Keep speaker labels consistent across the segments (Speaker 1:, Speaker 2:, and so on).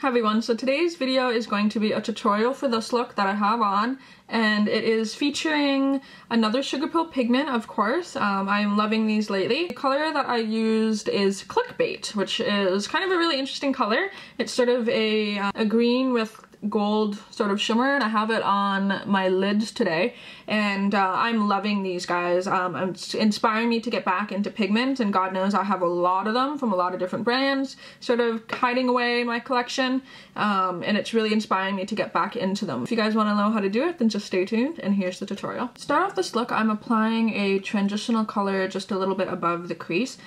Speaker 1: Hi everyone, so today's video is going to be a tutorial for this look that I have on, and it is featuring another Sugarpill pigment, of course. I'm loving these lately. The color that I used is Clickbait, which is kind of a really interesting color. It's sort of a green with gold sort of shimmer, and I have it on my lids today, and I'm loving these guys. It's inspiring me to get back into pigment, and God knows I have a lot of them from a lot of different brands sort of hiding away in my collection, and it's really inspiring me to get back into them. If you guys want to know how to do it, then just stay tuned, and here's the tutorial. To start off this look, I'm applying a transitional color just a little bit above the crease.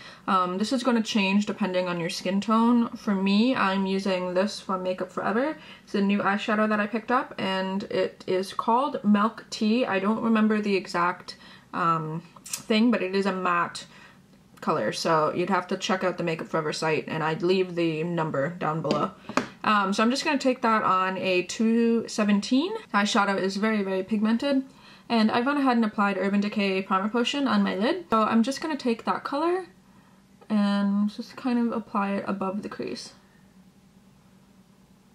Speaker 1: This is going to change depending on your skin tone. For me, I'm using this from Makeup Forever. It's a new eyeshadow that I picked up, and it is called Milk Tea. I don't remember the exact thing, but it is a matte color, so you'd have to check out the Makeup Forever site, and I'd leave the number down below. So I'm just going to take that on a 217. The eyeshadow is very, very pigmented, and I've gone ahead and applied Urban Decay Primer Potion on my lid. So I'm just going to take that color and just kind of apply it above the crease.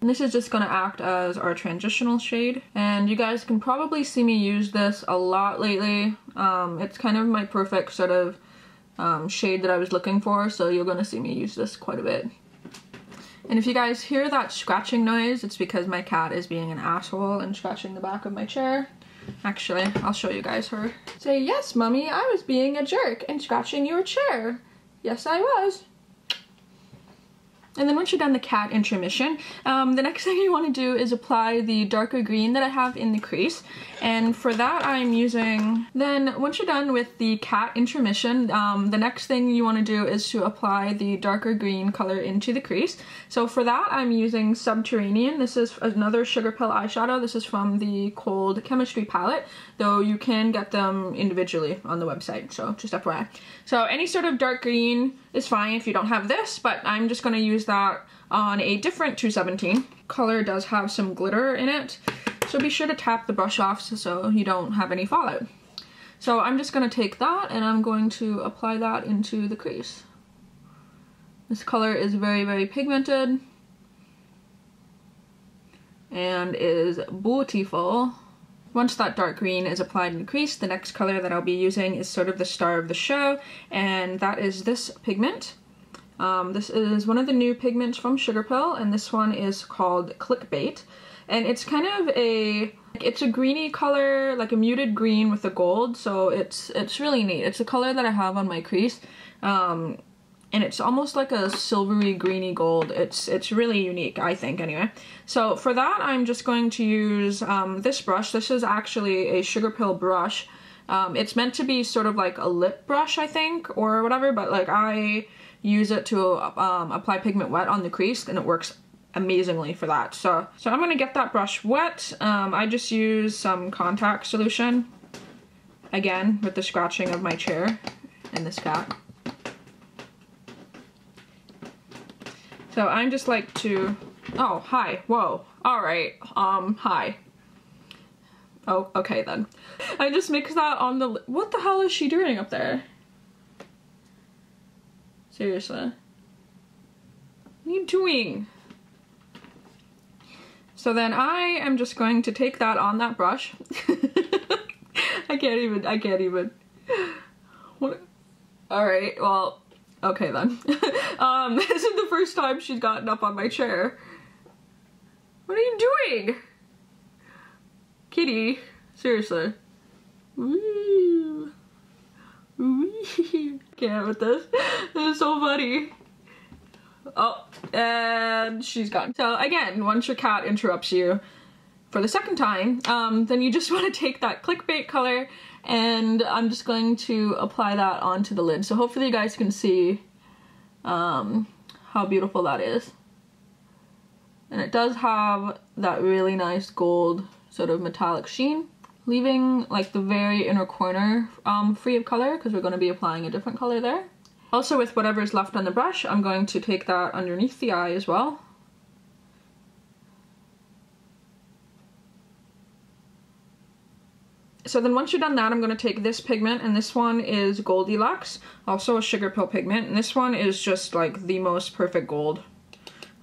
Speaker 1: And this is just going to act as our transitional shade, and you guys can probably see me use this a lot lately. It's kind of my perfect sort of shade that I was looking for, so you're going to see me use this quite a bit. And if you guys hear that scratching noise, it's because my cat is being an asshole and scratching the back of my chair. Actually, I'll show you guys her. Say, yes, Mummy, I was being a jerk and scratching your chair. Yes, I was. And then once you're done the cat intermission, the next thing you want to do is apply the darker green that I have in the crease. And for that I'm using, then once you're done with the cat intermission, the next thing you want to do is to apply the darker green color into the crease. So for that I'm using Subterranean. This is another Sugarpill eyeshadow. This is from the Cold Chemistry palette, though you can get them individually on the website, so just FYI. So any sort of dark green is fine if you don't have this, but I'm just going to use that on a different 217. Color does have some glitter in it, so be sure to tap the brush off so you don't have any fallout. So I'm just going to take that and I'm going to apply that into the crease. This color is very, very pigmented and is beautiful. Once that dark green is applied in the crease, the next color that I'll be using is sort of the star of the show, and that is this pigment. This is one of the new pigments from Sugarpill, and this one is called Clickbait. And it's kind of it's a greeny color, like a muted green with a gold, so it's really neat. It's a color that I have on my crease, and it's almost like a silvery greeny gold. It's really unique, I think, anyway. So for that I'm just going to use this brush. This is actually a Sugarpill brush. It's meant to be sort of like a lip brush, I think, or whatever, but like I use it to apply pigment wet on the crease, and it works amazingly for that. So I'm gonna get that brush wet. I just use some contact solution, again with the scratching of my chair and this cat. So I'm just like to, oh, hi, whoa, all right, hi. Oh, okay then. I just mix that on the, what the hell is she doing up there? Seriously. What are you doing? So then I am just going to take that on that brush. I can't even. What? All right, well, okay then. This is the first time she's gotten up on my chair. What are you doing? Kitty, seriously. Ooh. Ooh. Can't with this. This is so funny. Oh, and she's gone. So again, once your cat interrupts you for the second time, then you just want to take that Clickbait color, and I'm just going to apply that onto the lid. So hopefully you guys can see how beautiful that is. And it does have that really nice gold sort of metallic sheen, leaving like the very inner corner free of color, because we're going to be applying a different color there. Also, with whatever's left on the brush, I'm going to take that underneath the eye as well. So then once you're done that, I'm going to take this pigment, and this one is Goldilocks, also a Sugarpill pigment, and this one is just like the most perfect gold.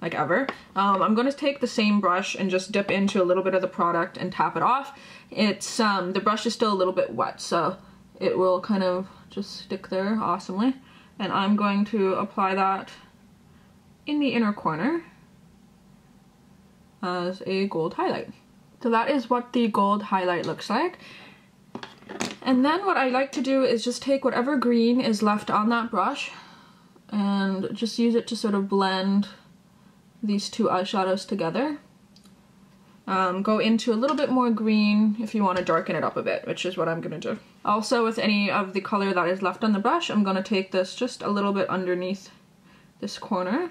Speaker 1: like ever. I'm going to take the same brush and just dip into a little bit of the product and tap it off. It's the brush is still a little bit wet, so it will kind of just stick there awesomely. And I'm going to apply that in the inner corner as a gold highlight. So that is what the gold highlight looks like. And then what I like to do is just take whatever green is left on that brush and just use it to sort of blend these two eyeshadows together. Go into a little bit more green if you want to darken it up a bit, which is what I'm going to do. Also, with any of the color that is left on the brush, I'm going to take this just a little bit underneath this corner,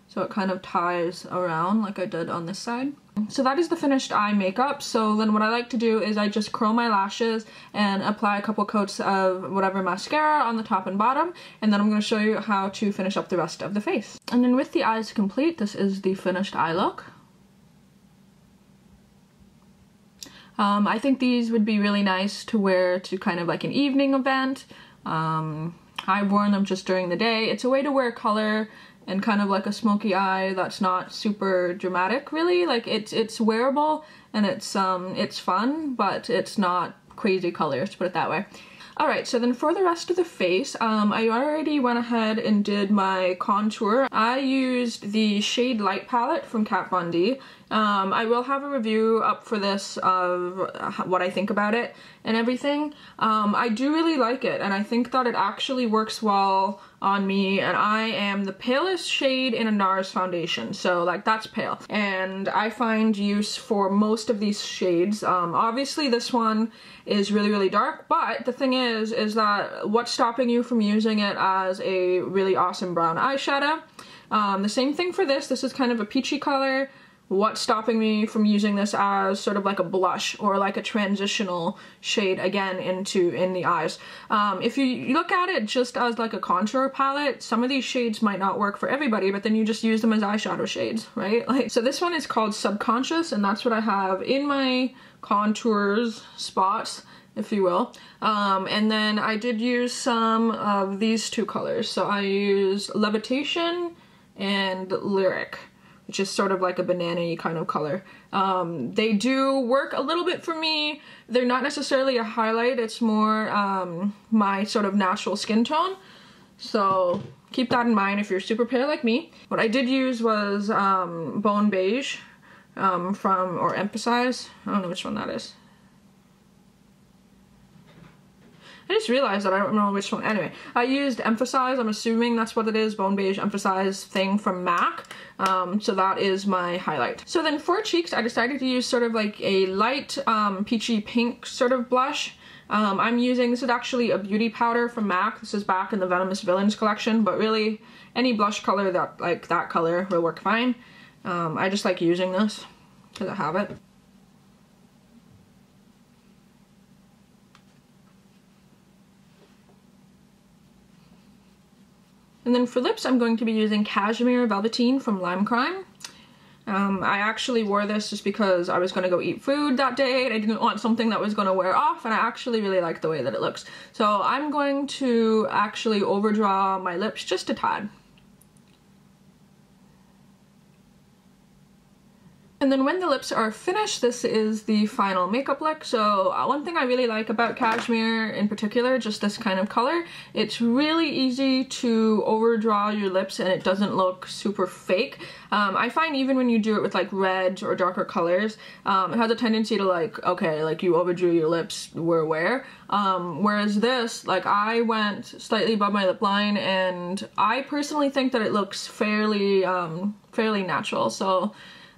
Speaker 1: so it kind of ties around like I did on this side. So that is the finished eye makeup. So then what I like to do is I just curl my lashes and apply a couple coats of whatever mascara on the top and bottom, and then I'm going to show you how to finish up the rest of the face. And then with the eyes complete, this is the finished eye look. I think these would be really nice to wear to kind of like an evening event. I've worn them just during the day. It's a way to wear color and kind of like a smoky eye that's not super dramatic, really. Like it's wearable and it's fun, but it's not crazy colors, to put it that way. Alright, so then for the rest of the face, I already went ahead and did my contour. I used the Shade Light palette from Kat Von D. I will have a review up for this of what I think about it and everything. I do really like it, and I think that it actually works well on me, and I am the palest shade in a NARS foundation, so like that's pale. And I find use for most of these shades. Obviously this one is really, really dark, but the thing is that what's stopping you from using it as a really awesome brown eyeshadow? The same thing for this. This is kind of a peachy color. What's stopping me from using this as sort of like a blush or like a transitional shade again in the eyes? If you look at it just as like a contour palette, some of these shades might not work for everybody, but then you just use them as eyeshadow shades, right? Like, so this one is called Subconscious, and that's what I have in my contours spots, if you will. And then I did use some of these two colors. So I used Levitation and Lyric, which is sort of like a banana-y kind of color. They do work a little bit for me. They're not necessarily a highlight, it's more my sort of natural skin tone. So keep that in mind if you're super pale like me. What I did use was Bone Beige or Emphasize. I don't know which one that is. I just realized that I don't know which one. Anyway, I used Emphasize. I'm assuming that's what it is. Bone Beige Emphasize thing from MAC. So that is my highlight. So then for cheeks, I decided to use sort of like a light peachy pink sort of blush. I'm using, this is actually a beauty powder from MAC. This is back in the Venomous Villains collection, but really any blush color that color will work fine. I just like using this because I have it. And then for lips, I'm going to be using Cashmere Velveteen from Lime Crime. I actually wore this just because I was going to go eat food that day and I didn't want something that was going to wear off, and I actually really like the way that it looks. So I'm going to actually overdraw my lips just a tad. And then when the lips are finished, this is the final makeup look. So one thing I really like about Cashmere in particular, just this kind of color, it's really easy to overdraw your lips and it doesn't look super fake. I find even when you do it with like reds or darker colors, it has a tendency to like, okay, like you overdrew your lips, we're aware. Whereas this, like I went slightly above my lip line and I personally think that it looks fairly natural. So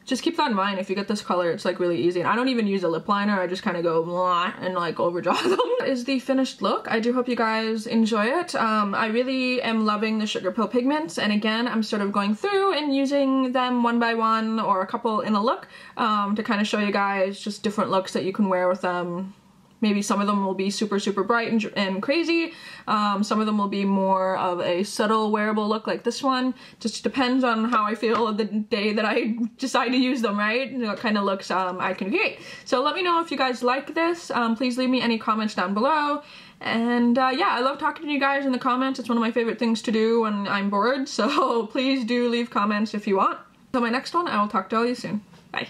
Speaker 1: just keep that in mind. If you get this color, it's like really easy. And I don't even use a lip liner. I just kind of go blah and like overdraw them. That is the finished look. I do hope you guys enjoy it. I really am loving the Sugarpill pigments. And again, I'm sort of going through and using them one by one or a couple in a look to kind of show you guys just different looks that you can wear with them. Maybe some of them will be super, super bright and crazy. Some of them will be more of a subtle wearable look like this one. Just depends on how I feel the day that I decide to use them, right? And what kind of looks I can create. So let me know if you guys like this. Please leave me any comments down below. And yeah, I love talking to you guys in the comments. It's one of my favorite things to do when I'm bored. So please do leave comments if you want. So my next one, I will talk to all you soon. Bye.